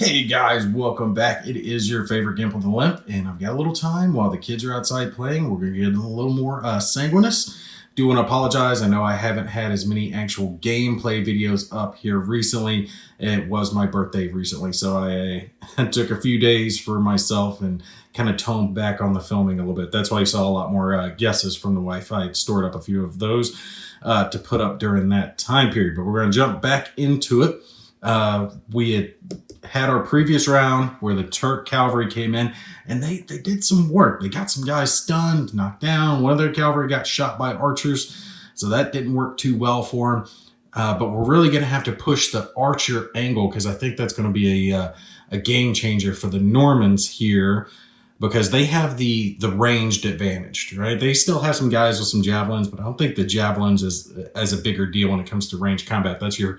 Hey guys, welcome back. It is your favorite Gimp with a Limp, and I've got a little time while the kids are outside playing. We're going to get a little more Sanguinis. Do want to apologize. I know I haven't had as many actual gameplay videos up here recently. It was my birthday recently, so I took a few days for myself and kind of toned back on the filming a little bit. That's why you saw a lot more guesses from the wife. I stored up a few of those to put up during that time period, but we're going to jump back into it. We had our previous round where the Turk cavalry came in and they did some work. They got some guys stunned, knocked down. One of their cavalry got shot by archers, so that didn't work too well for them. But we're really going to have to push the archer angle because I think that's going to be a game changer for the Normans here because they have the ranged advantage, right? They still have some guys with some javelins, but I don't think the javelins is as a bigger deal when it comes to ranged combat. That's your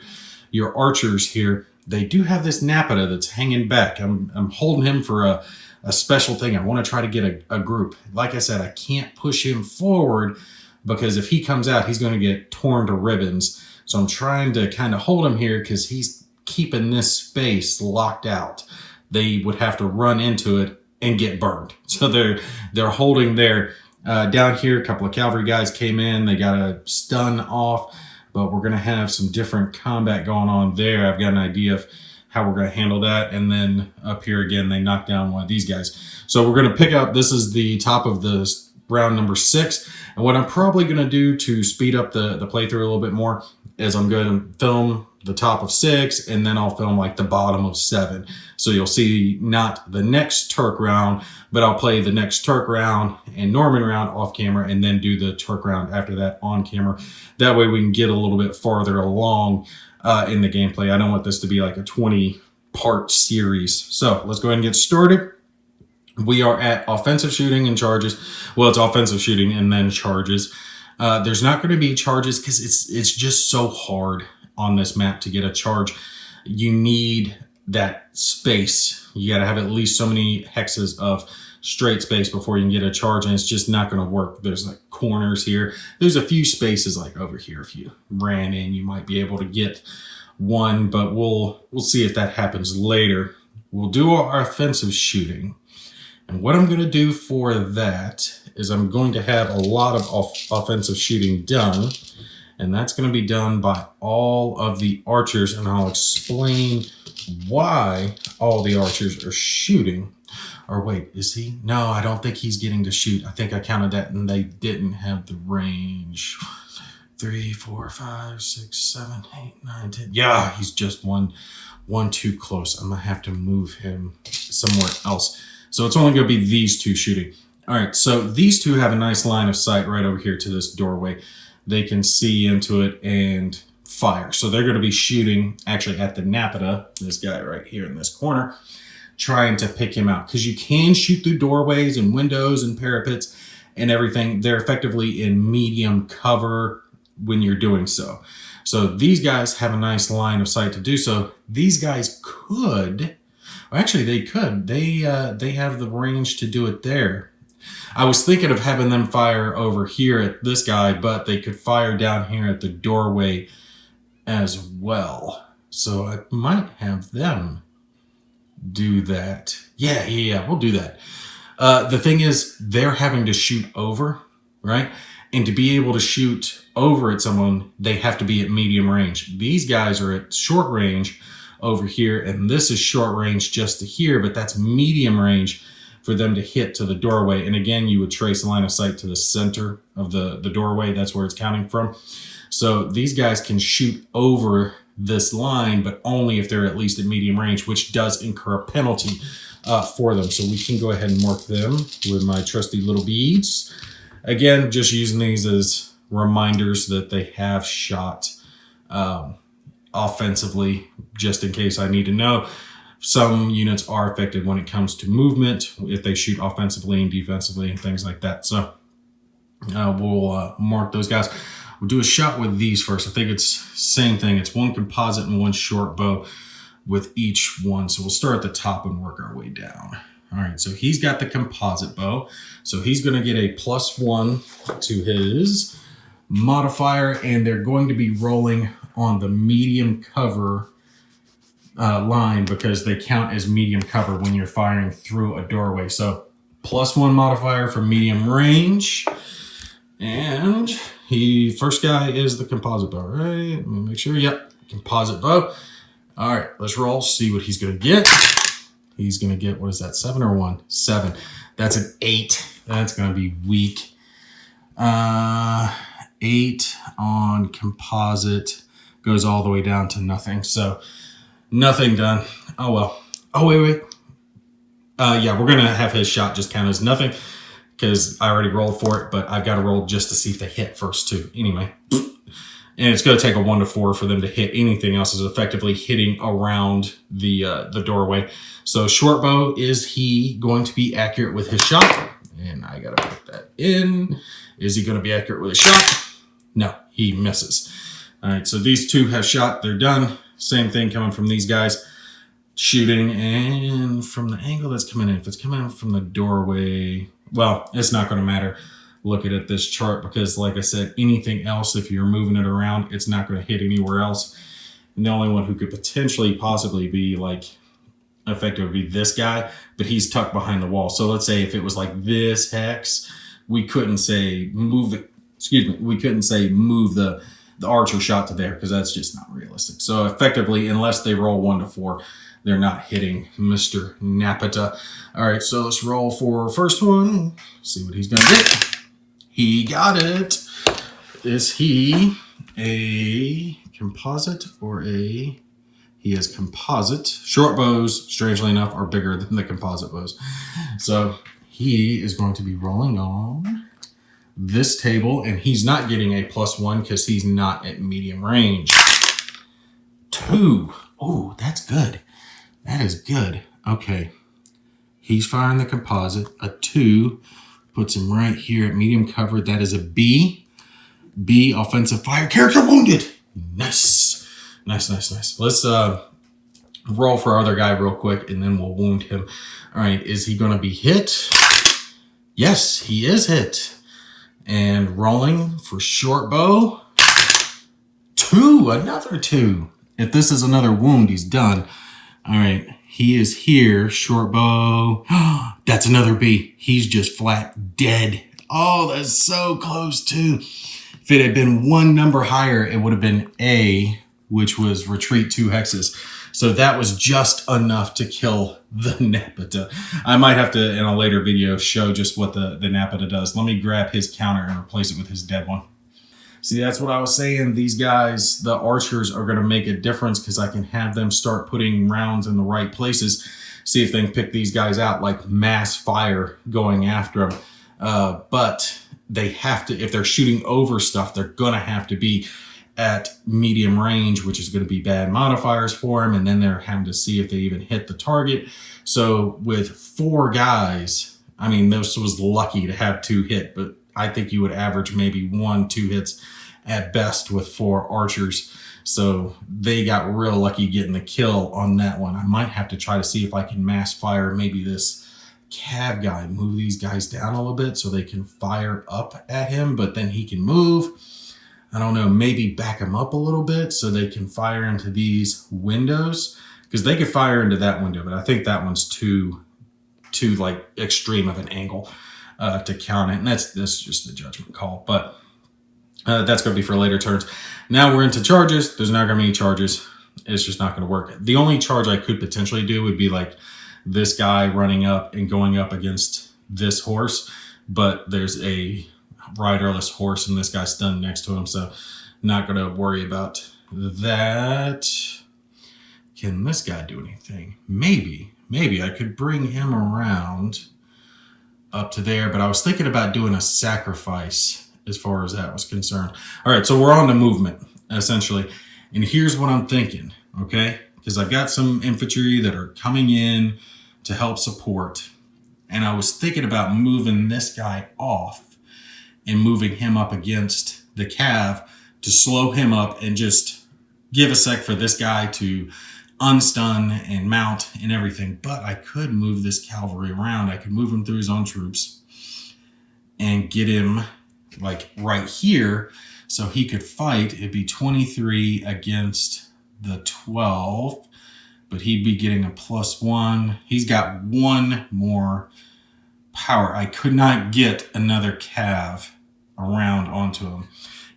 archers here. They do have this Napata that's hanging back. I'm holding him for a special thing. I want to try to get a group. Like I said, I can't push him forward because if he comes out, he's going to get torn to ribbons. So I'm trying to kind of hold him here because he's keeping this space locked out. They would have to run into it and get burned. So they're holding there. Down here, a couple of cavalry guys came in. They got a stun off. But we're going to have some different combat going on there. I've got an idea of how we're going to handle that. And then up here again, they knocked down one of these guys. So we're going to pick up, this is the top of the round number 6. And what I'm probably going to do to speed up the playthrough a little bit more is I'm going to film the top of 6 and then I'll film like the bottom of 7. So you'll see not the next Turk round, but I'll play the next Turk round and Norman round off camera and then do the Turk round after that on camera. That way we can get a little bit farther along in the gameplay. I don't want this to be like a 20-part series. So let's go ahead and get started. We are at offensive shooting and charges. Well, it's offensive shooting and then charges. There's not going to be charges because it's just so hard on this map to get a charge. You need that space. You got to have at least so many hexes of straight space before you can get a charge, and it's just not going to work. There's like corners here. There's a few spaces like over here. If you ran in, you might be able to get one, but we'll see if that happens later. We'll do our offensive shooting. And what I'm going to do for that is I'm going to have a lot of offensive shooting done. And that's going to be done by all of the archers. And I'll explain why all the archers are shooting. Or wait, is he? No, I don't think he's getting to shoot. I think I counted that and they didn't have the range. 3, 4, 5, 6, 7, 8, 9, 10. Yeah, he's just one too close. I'm going to have to move him somewhere else. So it's only going to be these two shooting. All right, so these two have a nice line of sight right over here to this doorway. They can see into it and fire. So they're going to be shooting actually at the Napata, this guy right here in this corner, trying to pick him out. Because you can shoot through doorways and windows and parapets and everything. They're effectively in medium cover when you're doing so. So these guys have a nice line of sight to do so. These guys could, actually they could. They have the range to do it there. I was thinking of having them fire over here at this guy, but they could fire down here at the doorway as well. So I might have them do that. Yeah, we'll do that. The thing is, they're having to shoot over, right? And to be able to shoot over at someone, they have to be at medium range. These guys are at short range over here, and this is short range just to here, but that's medium range for them to hit to the doorway. And again, you would trace a line of sight to the center of the doorway. That's where it's counting from. So these guys can shoot over this line, but only if they're at least at medium range, which does incur a penalty for them. So we can go ahead and mark them with my trusty little beads. Again, just using these as reminders that they have shot offensively, just in case I need to know. Some units are affected when it comes to movement, if they shoot offensively and defensively and things like that. So we'll mark those guys. We'll do a shot with these first. I think it's same thing. It's one composite and one short bow with each one. So we'll start at the top and work our way down. All right, so he's got the composite bow. So he's going to get a +1 to his modifier, and they're going to be rolling on the medium cover line because they count as medium cover when you're firing through a doorway. So +1 modifier for medium range. And first guy is the composite bow, right? Let me make sure. Yep, composite bow. All right, let's roll, see what he's going to get. He's going to get, what is that, 7 or 1? 7. That's an 8. That's going to be weak. 8 on composite goes all the way down to nothing. So nothing done. Oh, well. Oh, wait. Yeah, we're going to have his shot just count as nothing because I already rolled for it, but I've got to roll just to see if they hit first, too. Anyway. And it's going to take a 1 to 4 for them to hit. Anything else is effectively hitting around the doorway. So short bow, is he going to be accurate with his shot? And I got to put that in. Is he going to be accurate with his shot? No, he misses. All right, so these two have shot. They're done. Same thing coming from these guys. Shooting, and from the angle that's coming in. If it's coming in from the doorway, well, it's not going to matter looking at this chart because, like I said, anything else, if you're moving it around, it's not going to hit anywhere else. And the only one who could potentially possibly be like effective would be this guy, but he's tucked behind the wall. So let's say if it was like this hex, we couldn't say move it. Excuse me. We couldn't say move the archer shot to there because that's just not realistic. So effectively, unless they roll 1 to 4, they're not hitting Mr. Napata. All right, so let's roll for first one. See what he's going to get. He got it. Is he a composite or a... He is composite. Short bows, strangely enough, are bigger than the composite bows. So he is going to be rolling on this table, and he's not getting a +1 because he's not at medium range. 2. Oh, that's good. That is good. Okay. He's firing the composite. A 2 puts him right here at medium cover. That is a B. B, offensive fire. Character wounded. Nice. Nice. Let's roll for our other guy real quick, and then we'll wound him. All right. Is he going to be hit? Yes, he is hit. And rolling for short bow. 2. Another 2. If this is another wound, he's done. All right, he is here, short bow. That's another B. He's just flat dead. Oh, that's so close too. If it had been 1 number higher, it would have been A, which was retreat 2 hexes. So that was just enough to kill the Napata. I might have to, in a later video, show just what the Napata does. Let me grab his counter and replace it with his dead one. See, that's what I was saying. These guys, the archers, are going to make a difference because I can have them start putting rounds in the right places. See if they can pick these guys out, like mass fire going after them. But they have to, if they're shooting over stuff, they're going to have to be at medium range, which is going to be bad modifiers for them. And then they're having to see if they even hit the target. So with 4 guys, I mean, this was lucky to have 2 hit, but I think you would average maybe 1, 2 hits at best with 4 archers. So they got real lucky getting the kill on that one. I might have to try to see if I can mass fire maybe this cav guy, move these guys down a little bit so they can fire up at him, but then he can move. I don't know, maybe back him up a little bit so they can fire into these windows because they could fire into that window, but I think that one's too like extreme of an angle to count it, and that's just a judgment call, but that's going to be for later turns. Now we're into charges. There's not going to be any charges. It's just not going to work. The only charge I could potentially do would be like this guy running up and going up against this horse, but there's a riderless horse and this guy's stunned next to him, so not going to worry about that. Can this guy do anything? Maybe I could bring him around up to there, but I was thinking about doing a sacrifice as far as that was concerned. All right, so we're on the movement, essentially. And here's what I'm thinking, okay? Because I've got some infantry that are coming in to help support. And I was thinking about moving this guy off and moving him up against the cav to slow him up and just give a sec for this guy to unstun and mount and everything. But I could move this cavalry around. I could move him through his own troops and get him like right here so he could fight. It'd be 23 against the 12, but he'd be getting a +1. He's got one more power. I could not get another cav around onto him.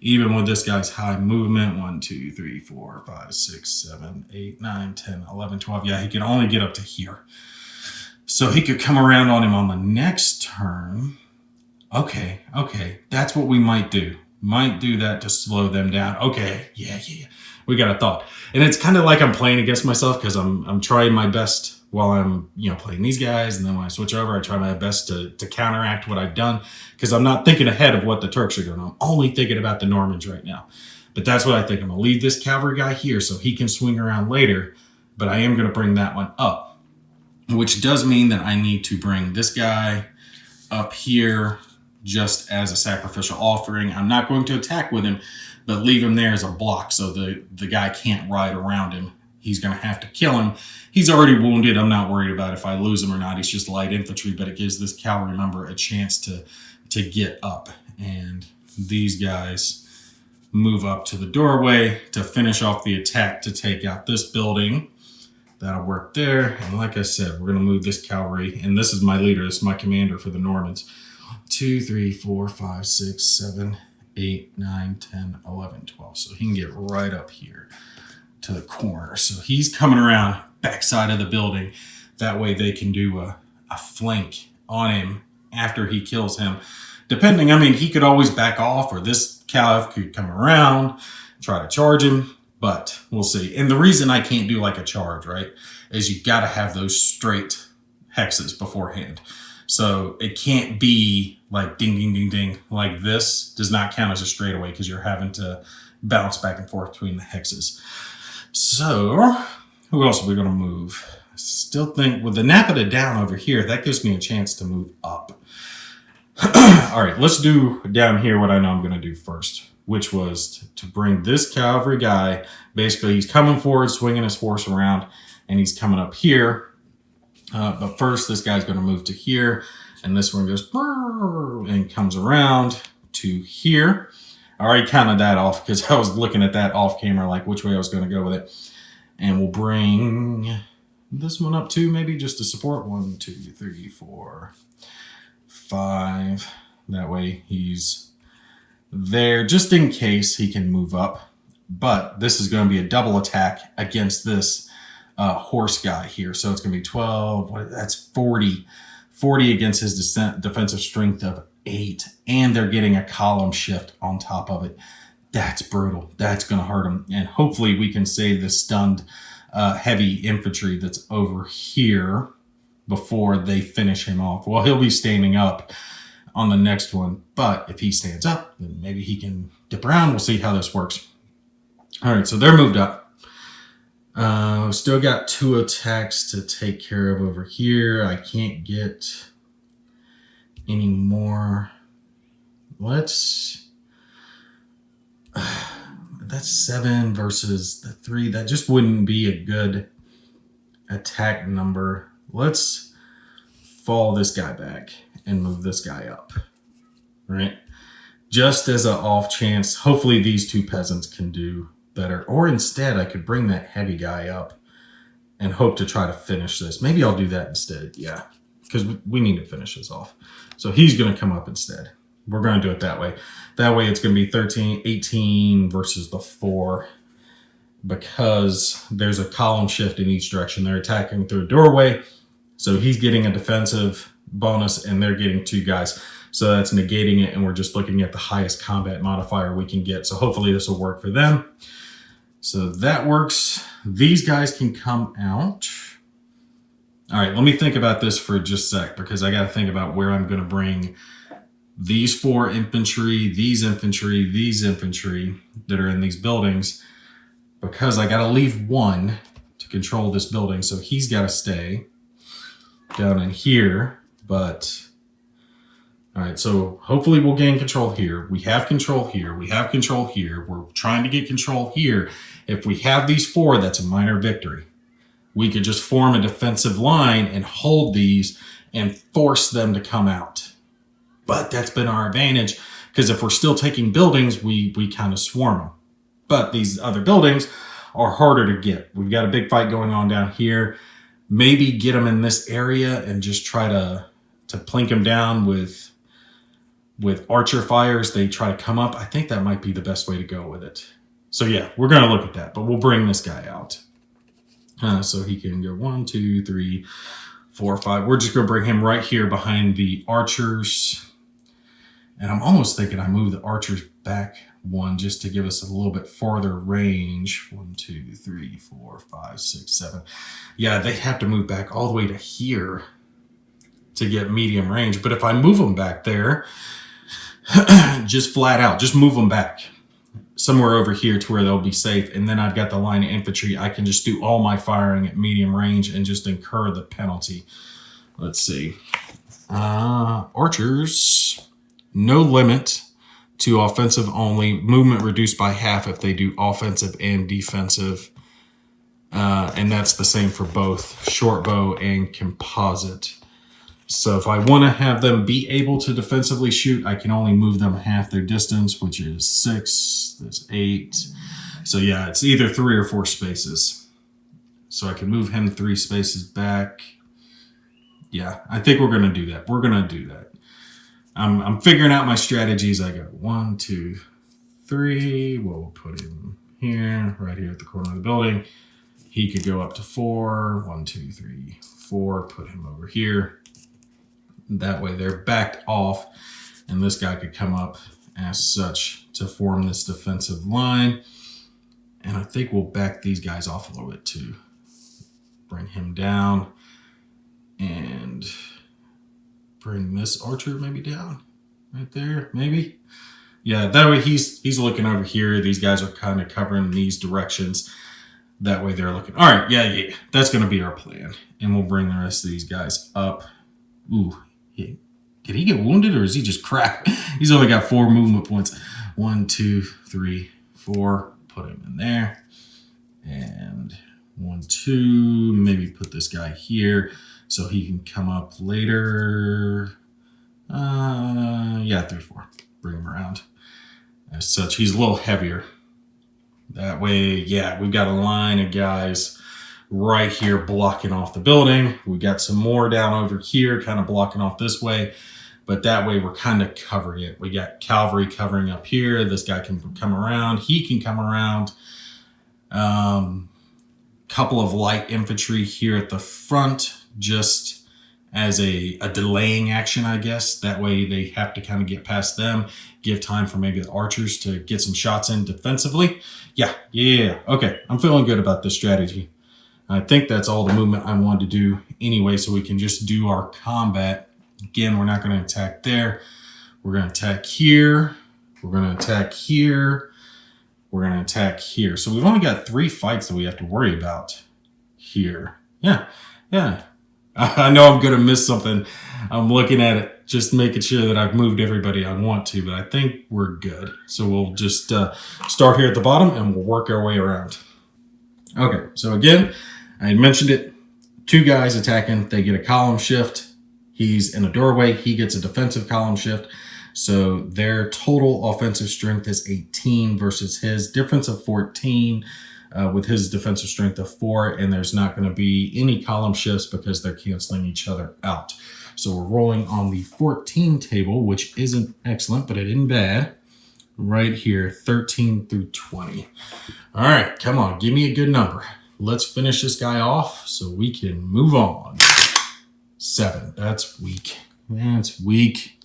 Even with this guy's high movement, 1, 2, 3, 4, 5, 6, 7, 8, 9, 10, 11, 12. Yeah, he can only get up to here. So he could come around on him on the next turn. Okay. That's what we might do. Might do that to slow them down. Okay, yeah. We got a thought. And it's kind of like I'm playing against myself because I'm trying my best while I'm playing these guys, and then when I switch over, I try my best to counteract what I've done because I'm not thinking ahead of what the Turks are doing. I'm only thinking about the Normans right now. But that's what I think. I'm going to leave this cavalry guy here so he can swing around later, but I am going to bring that one up, which does mean that I need to bring this guy up here just as a sacrificial offering. I'm not going to attack with him, but leave him there as a block so the guy can't ride around him. He's going to have to kill him. He's already wounded. I'm not worried about if I lose him or not. He's just light infantry, but it gives this cavalry member a chance to get up. And these guys move up to the doorway to finish off the attack to take out this building. That'll work there. And like I said, we're going to move this cavalry. And this is my leader. This is my commander for the Normans. 2, 3, 4, 5, 6, 7, 8, 9, 10, 11, 12. So he can get right up here to the corner. So he's coming around backside of the building. That way they can do a flank on him after he kills him. Depending, he could always back off, or this cav could come around, try to charge him, but we'll see. And the reason I can't do like a charge, right, is you got to have those straight hexes beforehand. So it can't be like ding, ding, ding, ding. Like this does not count as a straightaway because you're having to bounce back and forth between the hexes. So who else are we going to move? I still think with the Napata down over here, that gives me a chance to move up. All right, let's do down here what I know I'm going to do first, which was to bring this cavalry guy. Basically, he's coming forward, swinging his horse around, and he's coming up here. But first, this guy's going to move to here, and this one goes and comes around to here. I already counted that off because I was looking at that off camera, like which way I was going to go with it. And we'll bring this one up too, maybe just to support. 1, 2, 3, 4, 5. That way he's there just in case he can move up. But this is going to be a double attack against this horse guy here. So it's going to be 12. That's 40. 40 against his defensive strength of 8. And they're getting a column shift on top of it. That's brutal. That's going to hurt him. And hopefully we can save the stunned heavy infantry that's over here before they finish him off. Well, he'll be standing up on the next one. But if he stands up, then maybe he can dip around. We'll see how this works. All right, so they're moved up. Still got 2 attacks to take care of over here. I can't get any more. That's 7 versus the 3. That just wouldn't be a good attack number. Let's fall this guy back and move this guy up. Right? Just as an off chance. Hopefully these 2 peasants can do better. Or instead, I could bring that heavy guy up and hope to try to finish this. Maybe I'll do that instead. Yeah, because we need to finish this off. So he's going to come up instead. We're going to do it that way. That way it's going to be 13, 18 versus the 4 because there's a column shift in each direction. They're attacking through a doorway. So he's getting a defensive bonus and they're getting 2 guys. So that's negating it. And we're just looking at the highest combat modifier we can get. So hopefully this will work for them. So that works. These guys can come out. All right, let me think about this for just a sec because I got to think about where I'm going to bring these 4 infantry, these infantry, these infantry that are in these buildings because I got to leave 1 to control this building. So he's got to stay down in here. But, all right, so hopefully we'll gain control here. We have control here. We have control here. We're trying to get control here. If we have these 4, that's a minor victory. We could just form a defensive line and hold these and force them to come out. But that's been our advantage because if we're still taking buildings, we kind of swarm them. But these other buildings are harder to get. We've got a big fight going on down here. Maybe get them in this area and just try to plink them down with archer fires. They try to come up. I think that might be the best way to go with it. So yeah, we're going to look at that, but we'll bring this guy out. So he can go 1, 2, 3, 4, 5. We're just going to bring him right here behind the archers. And I'm almost thinking I move the archers back one just to give us a little bit farther range. 1, 2, 3, 4, 5, 6, 7. Yeah, they have to move back all the way to here to get medium range. But if I move them back there, just flat out, just move them back somewhere over here to where they'll be safe. And then I've got the line of infantry. I can just do all my firing at medium range and just incur the penalty. Let's see. Archers. No limit to offensive only. Movement reduced by half if they do offensive and defensive. And that's the same for both short bow and composite. So if I want to have them be able to defensively shoot, I can only move them half their distance, which is 6. There's 8. So yeah, it's either 3 or 4 spaces. So I can move him 3 spaces back. Yeah, I think we're going to do that. We're going to do that. I'm figuring out my strategies. I go 1, 2, 3. We'll put him here, right here at the corner of the building. He could go up to 4. 1, 2, 3, 4. Put him over here. That way they're backed off, and this guy could come up as such to form this defensive line. And I think we'll back these guys off a little bit too. Bring him down and bring this archer maybe down right there, maybe. Yeah, that way he's looking over here. These guys are kind of covering these directions. That way they're looking. All right, yeah. That's going to be our plan. And we'll bring the rest of these guys up. Ooh, did he get wounded or is he just crap? He's only got 4 movement points. 1, 2, 3, 4. Put him in there. And 1, 2. Maybe put this guy here so he can come up later. Yeah, 3, 4. Bring him around. As such, he's a little heavier. That way, yeah, we've got a line of guys right here blocking off the building. We got some more down over here kind of blocking off this way. But that way we're kind of covering it. We got cavalry covering up here. This guy can come around. He can come around. Couple of light infantry here at the front just as a delaying action, I guess. That way they have to kind of get past them. Give time for maybe the archers to get some shots in defensively. Yeah. Okay, I'm feeling good about this strategy. I think that's all the movement I wanted to do anyway, so we can just do our combat. Again, we're not going to attack there. We're going to attack here. We're going to attack here. We're going to attack here. So we've only got 3 fights that we have to worry about here. Yeah. I know I'm going to miss something. I'm looking at it, just making sure that I've moved everybody I want to, but I think we're good. So we'll just start here at the bottom and we'll work our way around. Okay, so again, I mentioned it. 2 guys attacking. They get a column shift. He's in a doorway. He gets a defensive column shift. So their total offensive strength is 18 versus his difference of 14 with his defensive strength of 4. And there's not going to be any column shifts because they're canceling each other out. So we're rolling on the 14 table, which isn't excellent, but it isn't bad. Right here, 13 through 20. All right, come on, give me a good number. Let's finish this guy off so we can move on. 7, that's weak. That's weak.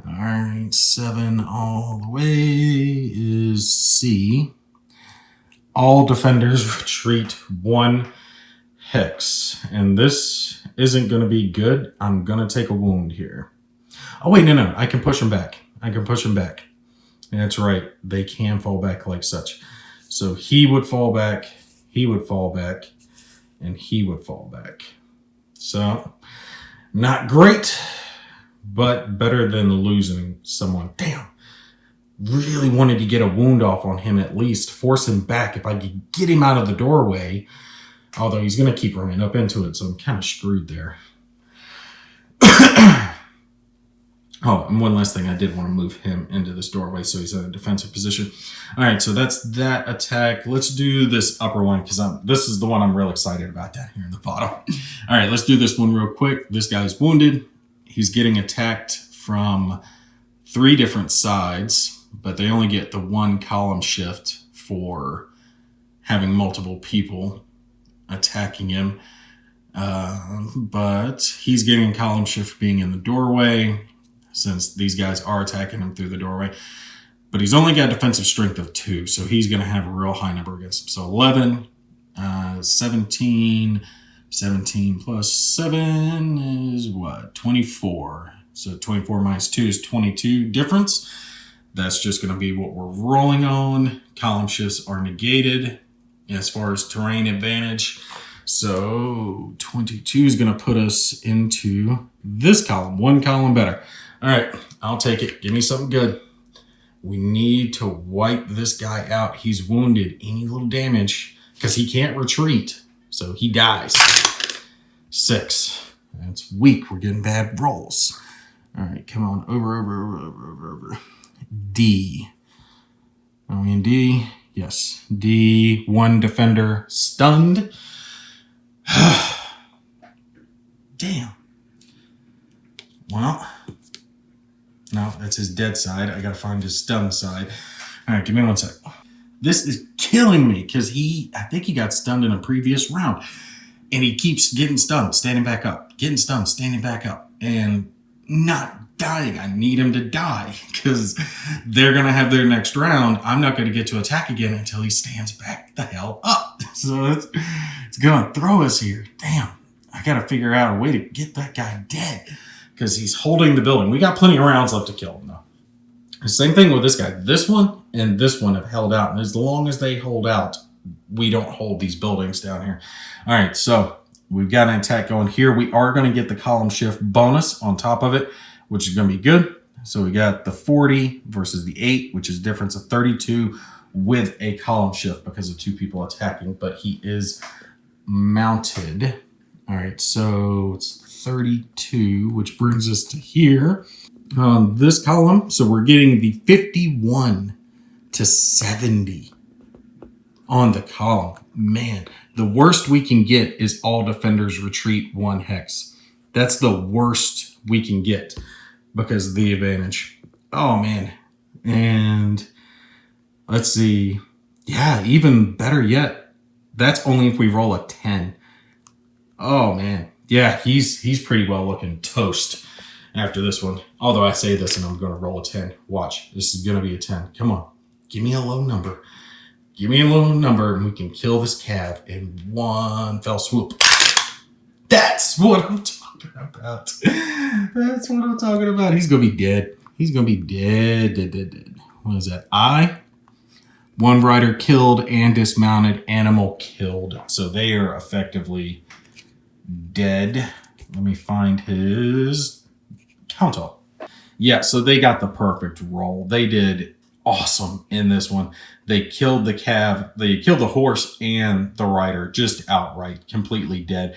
All right, 7 all the way is C. All defenders retreat 1 hex. And this isn't going to be good. I'm going to take a wound here. Oh, wait, no. I can push him back. That's right. They can fall back like such. So he would fall back, he would fall back, and he would fall back. So, not great, but better than losing someone. Damn. Really wanted to get a wound off on him at least. Force him back if I could get him out of the doorway. Although he's going to keep running up into it, so I'm kind of screwed there. Oh, and one last thing, I did want to move him into this doorway so he's in a defensive position. All right, so that's that attack. Let's do this upper one because this is the one I'm real excited about down here in the bottom. All right, let's do this one real quick. This guy's wounded. He's getting attacked from 3 different sides, but they only get the 1 column shift for having multiple people attacking him. But he's getting column shift being in the doorway, since these guys are attacking him through the doorway. But he's only got defensive strength of 2, so he's going to have a real high number against him. So 11, 17, 17 plus 7 is what? 24. So 24 minus 2 is 22 difference. That's just going to be what we're rolling on. Column shifts are negated as far as terrain advantage. So 22 is going to put us into this column, 1 column better. All right, I'll take it. Give me something good. We need to wipe this guy out. He's wounded. Any little damage, because he can't retreat, so he dies. 6. That's weak. We're getting bad rolls. All right, come on. Over. D. Are we in D? Yes. D. 1 defender stunned. Damn. Well, no, that's his dead side. I gotta find his stunned side. All right, give me 1 sec. This is killing me because I think he got stunned in a previous round, and he keeps getting stunned, standing back up, getting stunned, standing back up, and not dying. I need him to die because they're gonna have their next round. I'm not gonna get to attack again until he stands back the hell up. So it's gonna throw us here. Damn, I gotta figure out a way to get that guy dead because he's holding the building. We got plenty of rounds left to kill him though. The same thing with this guy. This one and this one have held out, and as long as they hold out, we don't hold these buildings down here. All right, so we've got an attack going here. We are going to get the column shift bonus on top of it, which is going to be good. So we got the 40 versus the 8, which is a difference of 32 with a column shift because of 2 people attacking, but he is mounted. All right, so it's 32, which brings us to here on this column. So we're getting the 51 to 70 on the column. Man, the worst we can get is all defenders retreat 1 hex. That's the worst we can get because of the advantage. Oh, man. And let's see. Yeah, even better yet, that's only if we roll a 10. Oh, man. Yeah, he's pretty well looking toast after this one. Although I say this and I'm going to roll a 10. Watch. This is going to be a 10. Come on. Give me a low number. Give me a low number and we can kill this cav in 1 fell swoop. That's what I'm talking about. That's what I'm talking about. He's going to be dead. He's going to be dead. What is that? 1 rider killed and dismounted. Animal killed. So they are effectively dead. Let me find his count up. Yeah, so they got the perfect roll. They did awesome in this one. They killed the cav. They killed the horse and the rider just outright, completely dead.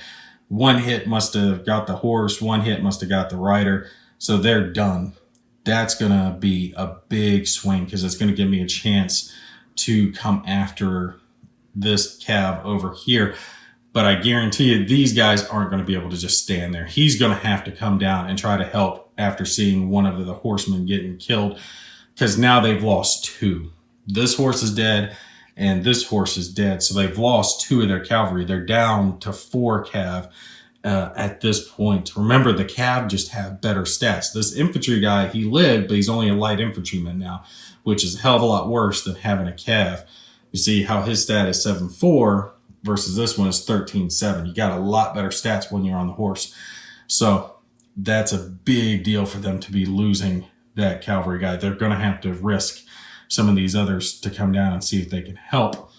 1 hit must have got the horse. 1 hit must have got the rider. So they're done. That's going to be a big swing because it's going to give me a chance to come after this cav over here. But I guarantee you these guys aren't going to be able to just stand there. He's going to have to come down and try to help after seeing one of the horsemen getting killed because now they've lost 2. This horse is dead and this horse is dead. So they've lost 2 of their cavalry. They're down to 4 cav at this point. Remember, the cav just have better stats. This infantry guy, he lived, but he's only a light infantryman now, which is a hell of a lot worse than having a cav. You see how his stat is 7-4 versus this one is 13-7. You got a lot better stats when you're on the horse. So that's a big deal for them to be losing that cavalry guy. They're going to have to risk some of these others to come down and see if they can help.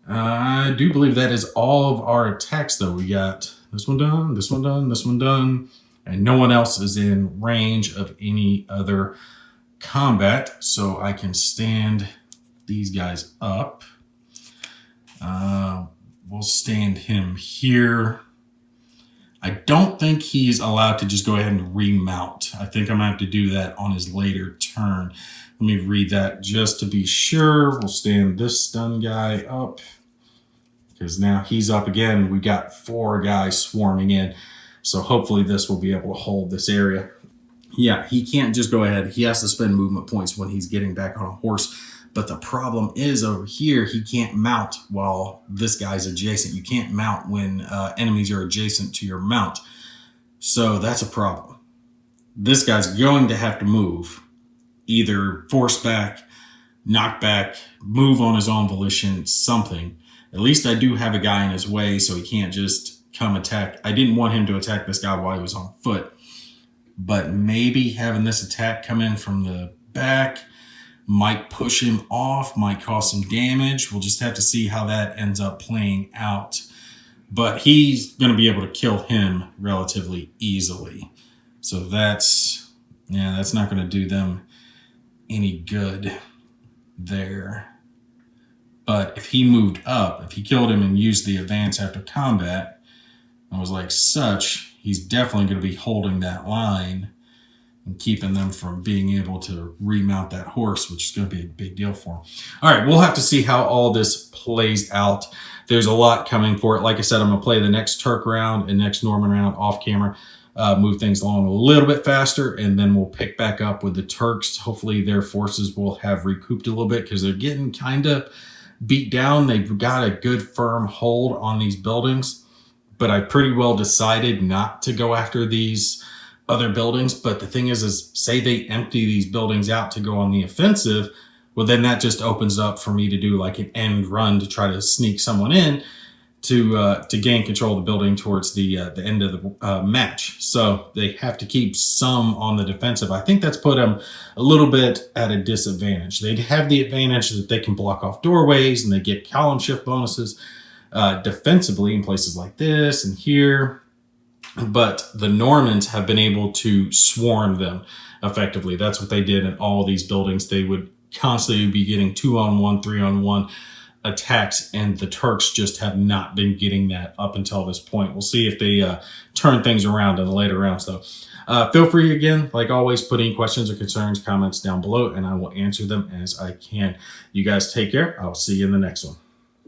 I do believe that is all of our attacks, though. We got this one done, this one done, this one done, and no one else is in range of any other combat, so I can stand these guys up. We'll stand him here. I don't think he's allowed to just go ahead and remount. I think I'm going to have to do that on his later turn. Let me read that just to be sure. We'll stand this stun guy up because now he's up again. We got 4 guys swarming in. So hopefully this will be able to hold this area. Yeah, he can't just go ahead. He has to spend movement points when he's getting back on a horse. But the problem is over here, he can't mount while this guy's adjacent. You can't mount when enemies are adjacent to your mount. So that's a problem. This guy's going to have to move. Either force back, knock back, move on his own volition, something. At least I do have a guy in his way so he can't just come attack. I didn't want him to attack this guy while he was on foot. But maybe having this attack come in from the back might push him off, might cause some damage. We'll just have to see how that ends up playing out. But he's going to be able to kill him relatively easily. So that's not going to do them any good there. But if he moved up, if he killed him and used the advance after combat, and was like such, he's definitely going to be holding that line and keeping them from being able to remount that horse, which is going to be a big deal for him. All right, we'll have to see how all this plays out. There's a lot coming for it. Like I said, I'm going to play the next Turk round and next Norman round off camera, move things along a little bit faster, and then we'll pick back up with the Turks. Hopefully their forces will have recouped a little bit because they're getting kind of beat down. They've got a good firm hold on these buildings, but I pretty well decided not to go after these other buildings. But the thing is say they empty these buildings out to go on the offensive, well, then that just opens up for me to do like an end run to try to sneak someone in to gain control of the building towards the end of the match. So they have to keep some on the defensive. I think that's put them a little bit at a disadvantage. They have the advantage that they can block off doorways and they get column shift bonuses defensively in places like this and here. But the Normans have been able to swarm them effectively. That's what they did in all these buildings. They would constantly be getting 2-on-1, 3-on-1 attacks, and the Turks just have not been getting that up until this point. We'll see if they turn things around in the later rounds, though. Feel free, again, like always, put any questions or concerns, comments down below, and I will answer them as I can. You guys take care. I'll see you in the next one.